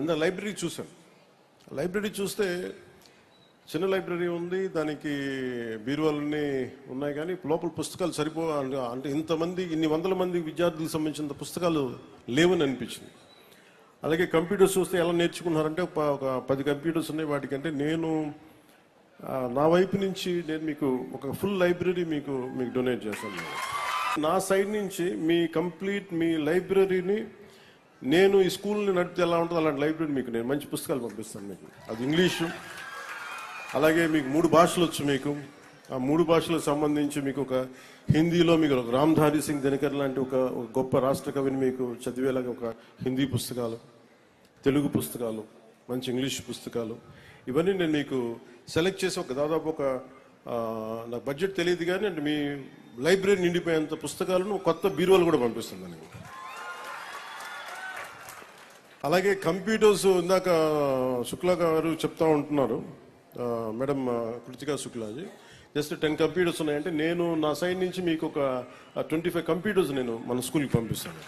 ఇంత లైబ్రరీ చూశాను. లైబ్రరీ చూస్తే చిన్న లైబ్రరీ ఉంది, దానికి బీరువాలన్నీ ఉన్నాయి, కానీ లోపల పుస్తకాలు అంటే ఇంతమంది ఇన్ని వందల మంది విద్యార్థులకు సంబంధించిన పుస్తకాలు లేవని అనిపించింది. అలాగే కంప్యూటర్స్ చూస్తే ఎలా నేర్చుకున్నారంటే ఒక 10 కంప్యూటర్స్ ఉన్నాయి. వాటికంటే నేను నా వైపు నుంచి నేను మీకు ఒక ఫుల్ లైబ్రరీ మీకు డొనేట్ చేస్తాను. నా సైడ్ నుంచి మీ లైబ్రరీని నేను ఈ స్కూల్ని నడిపితే ఎలా ఉంటుందో అలాంటి లైబ్రరీ మీకు నేను మంచి పుస్తకాలు పంపిస్తాను. మీకు అది ఇంగ్లీషు, అలాగే మీకు 3 భాషలు వచ్చు. మీకు ఆ 3 భాషలకు సంబంధించి మీకు ఒక హిందీలో మీకు ఒక రామ్ధారీ సింగ్ దినకర్ లాంటి ఒక గొప్ప రాష్ట్ర కవిని మీకు చదివేలాగా ఒక హిందీ పుస్తకాలు, తెలుగు పుస్తకాలు, మంచి ఇంగ్లీష్ పుస్తకాలు, ఇవన్నీ నేను మీకు సెలెక్ట్ చేసి ఒక దాదాపు ఒక నాకు బడ్జెట్ తెలియదు కానీ అంటే మీ లైబ్రరీ నిండిపోయేంత పుస్తకాలను కొత్త బీరువాలు కూడా పంపిస్తుంది. అలాగే కంప్యూటర్స్ ఇందాక శుక్లా గారు చెప్తా ఉంటున్నారు, madam Kritika Shuklaji, just 10 computers ఉన్నాయంటే నేను నా సైడ్ నుంచి మీకు ఒక 25 కంప్యూటర్స్ నేను మన స్కూల్కి పంపిస్తాను.